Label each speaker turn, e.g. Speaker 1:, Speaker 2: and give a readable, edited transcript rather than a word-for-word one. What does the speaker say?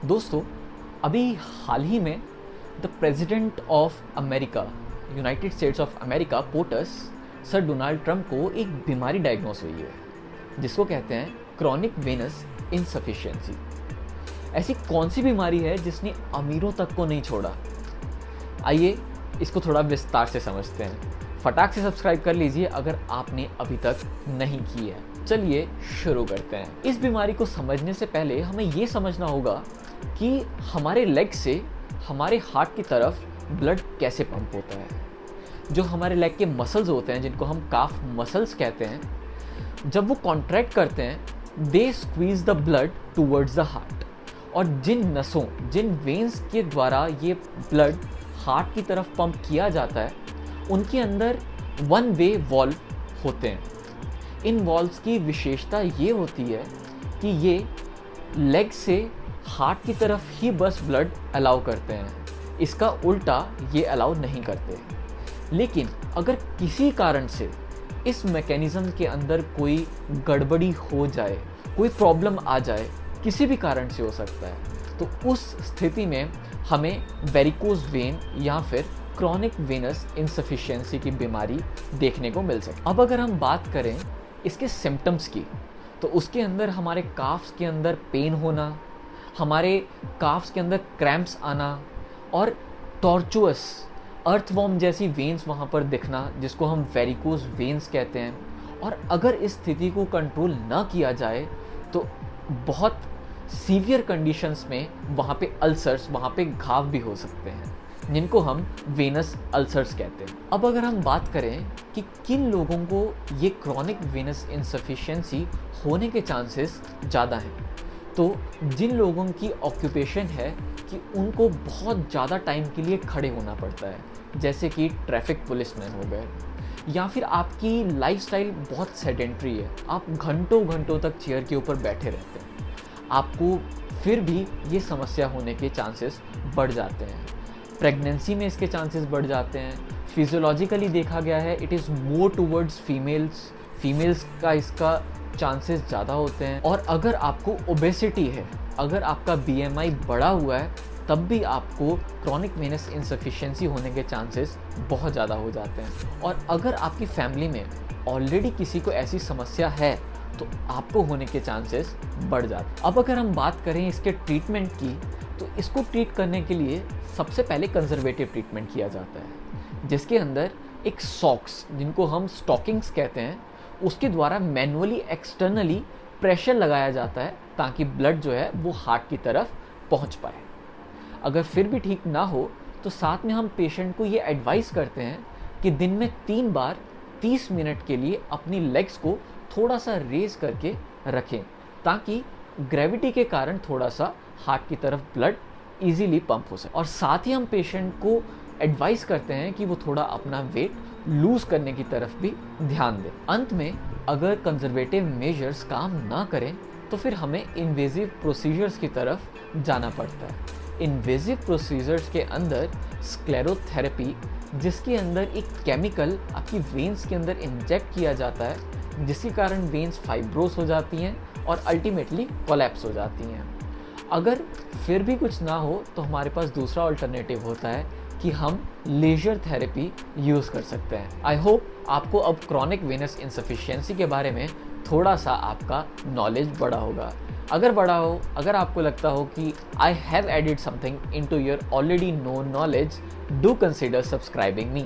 Speaker 1: दोस्तों, अभी हाल ही में the president of America, United states of America, POTUS sir Donald Trump को एक बीमारी डायग्नोस हुई है जिसको कहते हैं क्रॉनिक वेनस इनसफिशिएंसी। ऐसी कौन सी बीमारी है जिसने अमीरों तक को नहीं छोड़ा? आइए इसको थोड़ा विस्तार से समझते हैं। फटाक से सब्सक्राइब कर लीजिए अगर आपने अभी तक नहीं की है। चलिए शुरू करते हैं। इस बीमारी को समझने से पहले हमें ये समझना होगा कि हमारे लेग से हमारे हार्ट की तरफ ब्लड कैसे पंप होता है। जो हमारे लेग के मसल्स होते हैं, जिनको हम काफ मसल्स कहते हैं, जब वो कॉन्ट्रैक्ट करते हैं they squeeze the blood towards the heart. और जिन नसों, जिन वेन्स के द्वारा ये ब्लड हार्ट की तरफ पंप किया जाता है, उनके अंदर वन वे वॉल्व होते हैं। इन वॉल्व्स की विशेषता ये होती है कि ये लेग से हार्ट की तरफ ही बस ब्लड अलाउ करते हैं, इसका उल्टा ये अलाउ नहीं करते। लेकिन अगर किसी कारण से इस मैकेनिज्म के अंदर कोई गड़बड़ी हो जाए, कोई प्रॉब्लम आ जाए, किसी भी कारण से हो सकता है, तो उस स्थिति में हमें वेरिकोज वेन या फिर क्रॉनिक वेनस इनसफिशिएंसी की बीमारी देखने को मिल सकती है। अब अगर हम बात करें इसके सिम्टम्स की, तो उसके अंदर हमारे काफ्स के अंदर पेन होना, हमारे काफ्स के अंदर क्रैम्प्स आना और टॉर्चुअस अर्थवॉर्म जैसी वेन्स वहाँ पर दिखना, जिसको हम वेरिकोज वेन्स कहते हैं। और अगर इस स्थिति को कंट्रोल ना किया जाए तो बहुत सीवियर कंडीशंस में वहाँ पे अल्सर्स, वहाँ पे घाव भी हो सकते हैं, जिनको हम वेनस अल्सर्स कहते हैं। अब अगर हम बात करें कि किन लोगों को ये क्रॉनिक वेनस इनसफिशिएंसी होने के चांसेस ज़्यादा हैं, तो जिन लोगों की ऑक्यूपेशन है कि उनको बहुत ज़्यादा टाइम के लिए खड़े होना पड़ता है, जैसे कि ट्रैफिक पुलिसमैन हो गए, या फिर आपकी लाइफस्टाइल बहुत सेडेंट्री है, आप घंटों घंटों तक चेयर के ऊपर बैठे रहते हैं, आपको फिर भी ये समस्या होने के चांसेस बढ़ जाते हैं। प्रेगनेंसी में इसके चांसेस बढ़ जाते हैं। फिजियोलॉजिकली देखा गया है it is more towards females का इसका चांसेस ज़्यादा होते हैं। और अगर आपको ओबेसिटी है, अगर आपका BMI बढ़ा हुआ है, तब भी आपको क्रॉनिक वेनस इनसफिशिएंसी होने के चांसेस बहुत ज़्यादा हो जाते हैं। और अगर आपकी फैमिली में ऑलरेडी किसी को ऐसी समस्या है तो आपको होने के चांसेस बढ़ जाते हैं। अब अगर हम बात करें इसके ट्रीटमेंट की, तो इसको ट्रीट करने के लिए सबसे पहले कंजर्वेटिव ट्रीटमेंट किया जाता है, जिसके अंदर एक सॉक्स, जिनको हम स्टॉकिंग्स कहते हैं, उसके द्वारा मैनुअली एक्सटर्नली प्रेशर लगाया जाता है ताकि ब्लड जो है वो हार्ट की तरफ पहुंच पाए। अगर फिर भी ठीक ना हो तो साथ में हम पेशेंट को ये एडवाइस करते हैं कि दिन में 3 बार 30 मिनट के लिए अपनी लेग्स को थोड़ा सा रेज करके रखें, ताकि ग्रेविटी के कारण थोड़ा सा हार्ट की तरफ ब्लड इजीली पंप हो सके। और साथ ही हम पेशेंट को एडवाइस करते हैं कि वो थोड़ा अपना वेट लूज करने की तरफ भी ध्यान दें। अंत में अगर कंजर्वेटिव मेजर्स काम ना करें तो फिर हमें इन्वेजिव प्रोसीजर्स की तरफ जाना पड़ता है। इन्वेजिव प्रोसीजर्स के अंदर स्क्लेरोथेरेपी, जिसके अंदर एक केमिकल आपकी वेन्स के अंदर इंजेक्ट किया जाता है, जिसके कारण वेन्स फाइब्रोस हो जाती हैं और अल्टीमेटली कोलैप्स हो जाती हैं। अगर फिर भी कुछ ना हो तो हमारे पास दूसरा अल्टरनेटिव होता है कि हम लेजर थेरेपी यूज़ कर सकते हैं। आई होप आपको अब क्रॉनिक वेनस इनसफिशिएंसी के बारे में थोड़ा सा आपका नॉलेज बढ़ा होगा। अगर बढ़ा हो, अगर आपको लगता हो कि I have added something into your already known knowledge, do consider subscribing me.